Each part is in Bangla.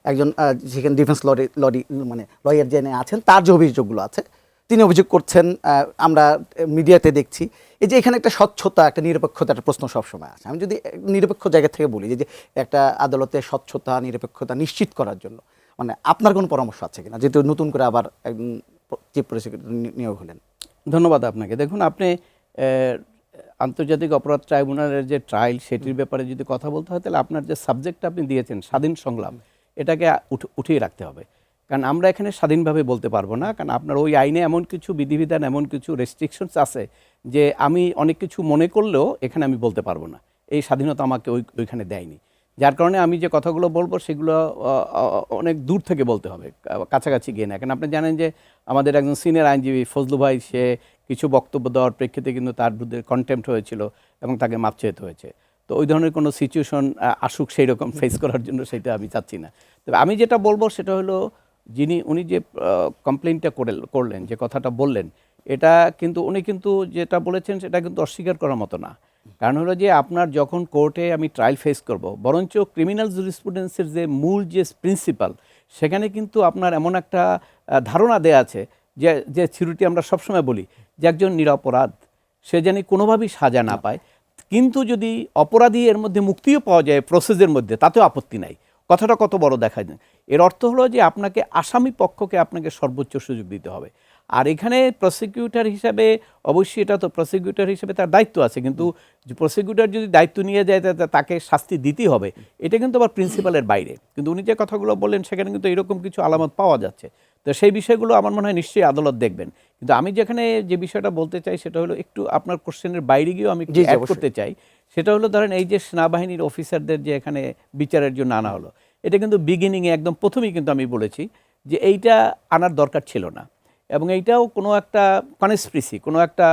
একজন যেখানে ডিফেন্স লরি মানে লয়ার যিনি আছেন তার যে অভিযোগগুলো আছে তিনি অভিযোগ করছেন, আমরা মিডিয়াতে দেখছি এই যে এখানে একটা স্বচ্ছতা একটা নিরপেক্ষতা একটা প্রশ্ন সবসময় আছে। আমি যদি নিরপেক্ষ জায়গা থেকে বলি যে একটা আদালতে স্বচ্ছতা নিরপেক্ষতা নিশ্চিত করার জন্য মানে আপনার কোনো পরামর্শ আছে কিনা, যেহেতু নতুন করে আবার একজন চিফ প্রসিকিউটর নিয়োগ হলেন? ধন্যবাদ আপনাকে। দেখুন, আপনি আন্তর্জাতিক অপরাধ ট্রাইব্যুনালের যে ট্রায়াল সেটির ব্যাপারে যদি কথা বলতে হয় তাহলে আপনার যে সাবজেক্ট আপনি দিয়েছেন স্বাধীন সংলাপ, এটাকে উঠিয়ে রাখতে হবে। কারণ আমরা এখানে স্বাধীনভাবে বলতে পারবো না, কারণ আপনার ওই আইনে এমন কিছু বিধিবিধান এমন কিছু রেস্ট্রিকশনস আছে যে আমি অনেক কিছু মনে করলেও এখানে আমি বলতে পারবো না। এই স্বাধীনতা আমাকে ওইখানে দেয়নি। যার কারণে আমি যে কথাগুলো বলবো সেগুলো অনেক দূর থেকে বলতে হবে, কাছাকাছি গিয়ে না। কারণ আপনি জানেন যে আমাদের একজন সিনিয়র আইনজীবী ফজলু ভাই, সে কিছু বক্তব্য দেওয়ার প্রেক্ষিতে কিন্তু তার বিরুদ্ধে কন্টেম্পট হয়েছিল এবং তাকে মাপ চাইতে হয়েছে। তো ওই ধরনের কোনো সিচুয়েশন আসুক সেই রকম ফেস করার জন্য সেটা আমি চাচ্ছি না। তবে আমি যেটা বলবো সেটা হলো উনি যে কমপ্লেনটা করলেন, যে কথাটা বললেন, এটা কিন্তু উনি কিন্তু যেটা বলেছেন সেটা কিন্তু অস্বীকার করার মতো না। কারণ হলো যে আপনার যখন কোর্টে আমি ট্রায়াল ফেস করব, বরঞ্চ ক্রিমিনাল জুরিসপ্রুডেন্সের যে মূল যে প্রিন্সিপাল, সেখানে কিন্তু আপনার এমন একটা ধারণা দেয়া আছে যে থিওরিটি আমরা সবসময় বলি যে একজন নিরপরাধ সে জানি কোনোভাবেই সাজা না পায়, কিন্তু যদি অপরাধী এর মধ্যে মুক্তিও পাওয়া যায় প্রসেসের মধ্যে, তাতেও আপত্তি নাই। কথাটা কত বড় দেখা যায়। এর অর্থ হলো যে আপনাকে আসামি পক্ষকে আপনাকে সর্বোচ্চ সুযোগ দিতে হবে। আর এখানে প্রসিকিউটর হিসাবে অবশ্যই এটা তো প্রসিকিউটর হিসেবে তার দায়িত্ব আছে, কিন্তু প্রসিকিউটর যদি দায়িত্ব নিয়ে যায় তাকে শাস্তি দিতেই হবে, এটা কিন্তু আবার প্রিন্সিপালের বাইরে। কিন্তু উনি যে কথাগুলো বললেন সেখানে কিন্তু এরকম কিছু আলামত পাওয়া যাচ্ছে। তো সেই বিষয়গুলো আমার মনে হয় নিশ্চয়ই আদালত দেখবেন। কিন্তু আমি যেখানে যে বিষয়টা বলতে চাই সেটা হলো একটু আপনার কোশ্চেনের বাইরে গিয়েও আমি একটু অ্যাড করতে চাই। সেটা হলো ধরেন এই যে সেনাবাহিনীর অফিসারদের যে এখানে বিচারের জন্য আনা হলো, এটা কিন্তু বিগিনিংয়ে একদম প্রথমেই কিন্তু আমি বলেছি যে এইটা আনার দরকার ছিল না। এবং এইটাও কোনো একটা কনস্পিরেসি, কোনো একটা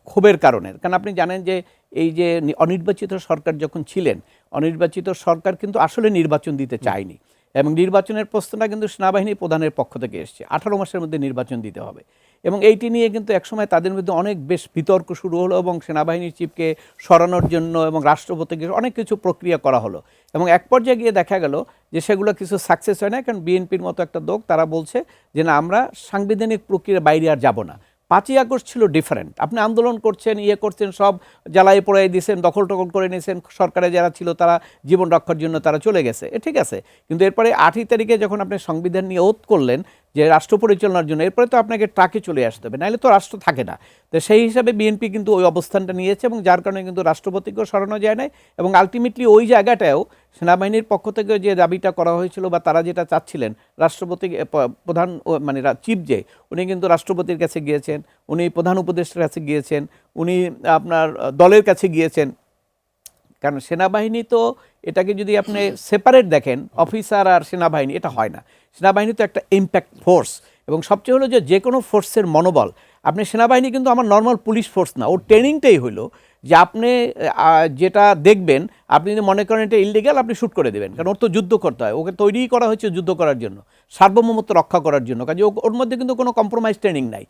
ক্ষোভের কারণে। কারণ আপনি জানেন যে এই যে অনির্বাচিত সরকার যখন ছিলেন, অনির্বাচিত সরকার কিন্তু আসলে নির্বাচন দিতে চায়নি, এবং নির্বাচনের প্রশ্নটা কিন্তু সেনাবাহিনী প্রধানের পক্ষ থেকে এসছে 18 মাসের মধ্যে নির্বাচন দিতে হবে। এবং এইটি নিয়ে কিন্তু একসময় তাদের মধ্যে অনেক বেশ বিতর্ক শুরু হলো এবং সেনাবাহিনীর চিফকে সরানোর জন্য এবং রাষ্ট্রপতিকে অনেক কিছু প্রক্রিয়া করা হলো। এবং এক পর্যায়ে গিয়ে দেখা গেল যে সেগুলো কিছু সাকসেস হয় না, কারণ বিএনপির মতো একটা দল তারা বলছে যে না, আমরা সাংবিধানিক প্রক্রিয়ার বাইরে আর যাব না। 5ই আগস্ট ছিল ডিফারেন্ট। আপনি আন্দোলন করছেন, করছেন, সব জ্বালাই পোড়াই দিয়েছেন, দখল করে নিয়েছেন, সরকারে যারা ছিল তারা জীবন রক্ষার জন্য তারা চলে গেছে, ঠিক আছে। কিন্তু এরপরে 8ই তারিখে যখন আপনি সংবিধান নিয়ে ওত করলেন যে রাষ্ট্র পরিচালনার জন্য, এরপরে তো আপনাকে ট্রাকে চলে আসতে হবে, নাহলে তো রাষ্ট্র থাকে না। তো সেই হিসাবে বিএনপি কিন্তু ওই অবস্থানটা নিয়েছে, এবং যার কারণে কিন্তু রাষ্ট্রপতিকেও সরানো যায় নাই। এবং আলটিমেটলি ওই জায়গাটাও সেনাবাহিনীর পক্ষ থেকে যে দাবিটা করা হয়েছিল বা তারা যেটা চাচ্ছিলেন, রাষ্ট্রপতি প্রধান মানে চিফ যে, উনি কিন্তু রাষ্ট্রপতির কাছে গিয়েছেন, উনি প্রধান উপদেষ্টার কাছে গিয়েছেন, উনি আপনার দলের কাছে গিয়েছেন। কারণ সেনাবাহিনী তো এটাকে যদি আপনি সেপারেট দেখেন, অফিসার আর সেনাবাহিনী, এটা হয় না। সেনাবাহিনী তো একটা ইম্প্যাক্ট ফোর্স, এবং সবচেয়ে হলো যে কোনো ফোর্সের মনোবল। আপনি সেনাবাহিনী কিন্তু আমার নর্মাল পুলিশ ফোর্স না, ওর ট্রেনিংটাই হলো যে আপনি যেটা দেখবেন, আপনি যদি মনে করেন এটা ইললিগাল, আপনি শ্যুট করে দেবেন, কারণ ওর তো যুদ্ধ করতে হয়, ওকে তৈরিই করা হয়েছে যুদ্ধ করার জন্য, সার্বভৌমত্ব রক্ষা করার জন্য। কাজে ওর মধ্যে কিন্তু কোনো কম্প্রোমাইজ ট্রেনিং নাই।